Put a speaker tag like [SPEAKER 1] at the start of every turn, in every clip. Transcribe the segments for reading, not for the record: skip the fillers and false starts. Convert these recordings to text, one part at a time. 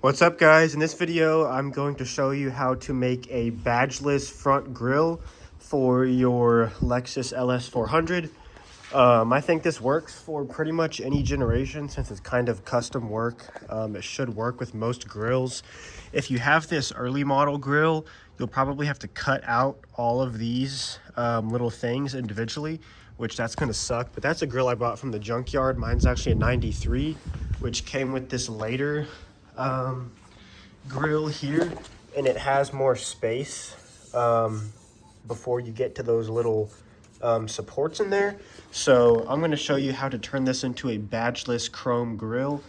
[SPEAKER 1] What's up, guys? In this video I'm going to show you how to make a badgeless front grille for your Lexus LS400. I think this works for pretty much any generation since it's kind of custom work. It should work with most grills. If you have this early model grill, you'll probably have to cut out all of these little things individually, which that's going to suck. But that's a grill I bought from the junkyard. Mine's actually a 93, which came with this later grill here, and it has more space before you get to those little supports in there. So I'm going to show you how to turn this into a badgeless chrome grill.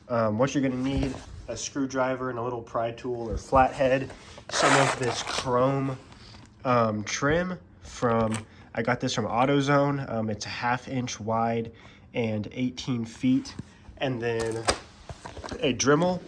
[SPEAKER 1] What you're going to need: a screwdriver and a little pry tool or flathead, some of this chrome trim from, I got this from AutoZone. It's a 1/2 inch wide and 18 feet, and then a Dremel.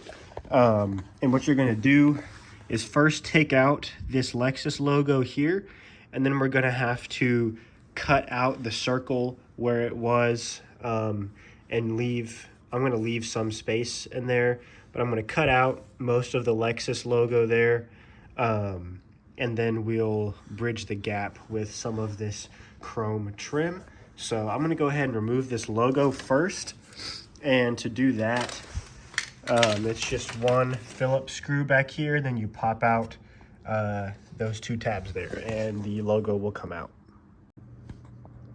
[SPEAKER 1] And what you're going to do is first take out this Lexus logo here, and then we're going to have to cut out the circle where it was and leave, I'm going to leave some space in there, but I'm going to cut out most of the Lexus logo there, and then we'll bridge the gap with some of this chrome trim. So I'm going to go ahead and remove this logo first, and to do that, it's just one Phillips screw back here, then you pop out those two tabs there and the logo will come out.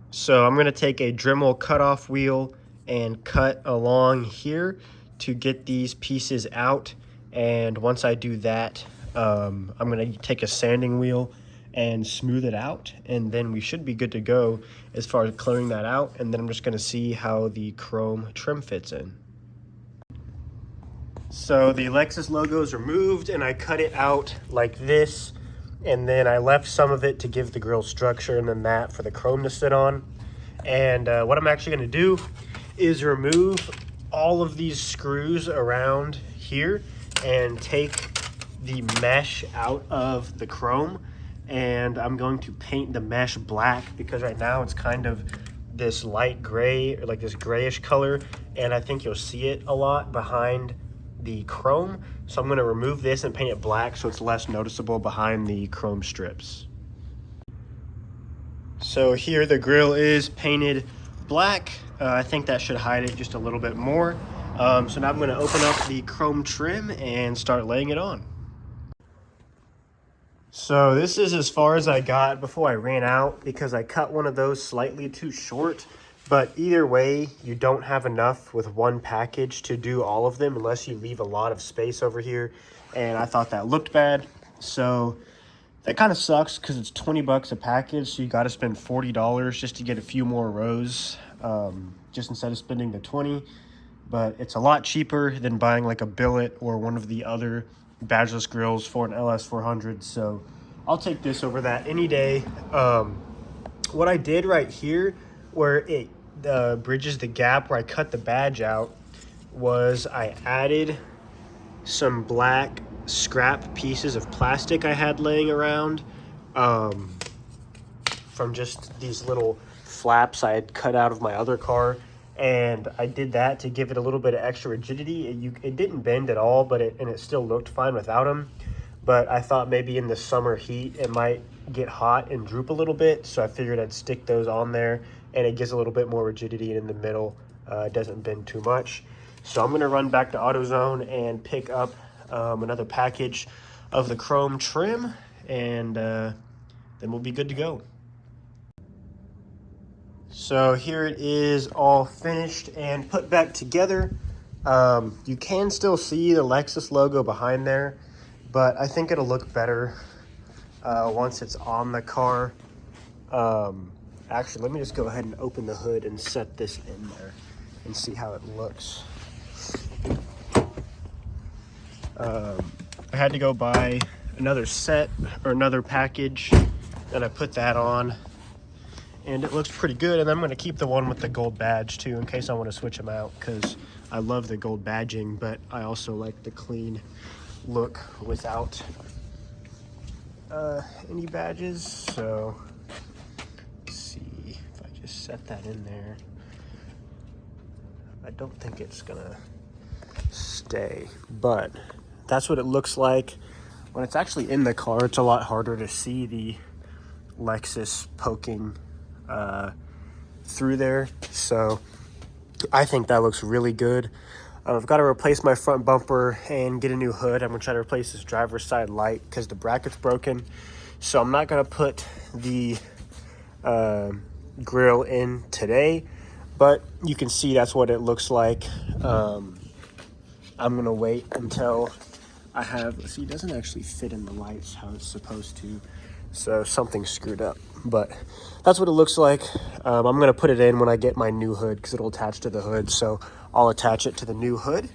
[SPEAKER 1] So I'm going to take a Dremel cutoff wheel and cut along here to get these pieces out, and once I do that, I'm going to take a sanding wheel and smooth it out, and then we should be good to go as far as clearing that out. And then I'm just going to see how the chrome trim fits in. So the Lexus logo is removed, and I cut it out like this, and then I left some of it to give the grill structure, and then that for the chrome to sit on. And what I'm actually going to do is remove all of these screws around here and take the mesh out of the chrome, and I'm going to paint the mesh black because right now it's kind of this light gray, or like this grayish color, and I think you'll see it a lot behind the chrome. So I'm going to remove this and paint it black so it's less noticeable behind the chrome strips. So here the grill is painted black. I think that should hide it just a little bit more. So now I'm going to open up the chrome trim and start laying it on. So this is as far as I got before I ran out because I cut one of those slightly too short. But either way, you don't have enough with one package to do all of them unless you leave a lot of space over here. And I thought that looked bad. So that kind of sucks because it's 20 bucks a package. So you got to spend $40 just to get a few more rows, just instead of spending the 20. But it's a lot cheaper than buying like a billet or one of the other badgeless grills for an LS400. So I'll take this over that any day. What I did right here, where it bridges the gap where I cut the badge out, was I added some black scrap pieces of plastic I had laying around from just these little flaps I had cut out of my other car, and I did that to give it a little bit of extra rigidity. It didn't bend at all, but it still looked fine without them. But I thought maybe in the summer heat it might get hot and droop a little bit, so I figured I'd stick those on there, and it gives a little bit more rigidity, and in the middle it doesn't bend too much. So I'm going to run back to AutoZone and pick up another package of the chrome trim, and then we'll be good to go. So here it is, all finished and put back together. You can still see the Lexus logo behind there, but I think it'll look better once it's on the car. Actually, let me just go ahead and open the hood and set this in there and see how it looks. I had to go buy another set or another package, and I put that on, and it looks pretty good. And I'm going to keep the one with the gold badge too in case I want to switch them out, because I love the gold badging, but I also like the clean look without any badges. So let's see if I just set that in there. I don't think it's gonna stay, but that's what it looks like. When it's actually in the car, it's a lot harder to see the Lexus poking through there. So I think that looks really good. I've got to replace my front bumper and get a new hood. I'm going to try to replace this driver's side light because the bracket's broken. So I'm not going to put the grill in today, but you can see that's what it looks like. I'm going to wait until I have, see, it doesn't actually fit in the lights how it's supposed to. So something's screwed up, but that's what it looks like. I'm going to put it in when I get my new hood because it'll attach to the hood. So I'll attach it to the new hood,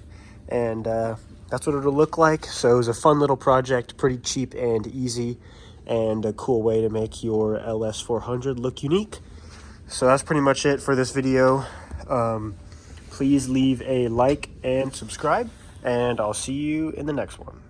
[SPEAKER 1] and that's what it'll look like. So it was a fun little project, pretty cheap and easy, and a cool way to make your LS400 look unique. So that's pretty much it for this video. Please leave a like and subscribe, and I'll see you in the next one.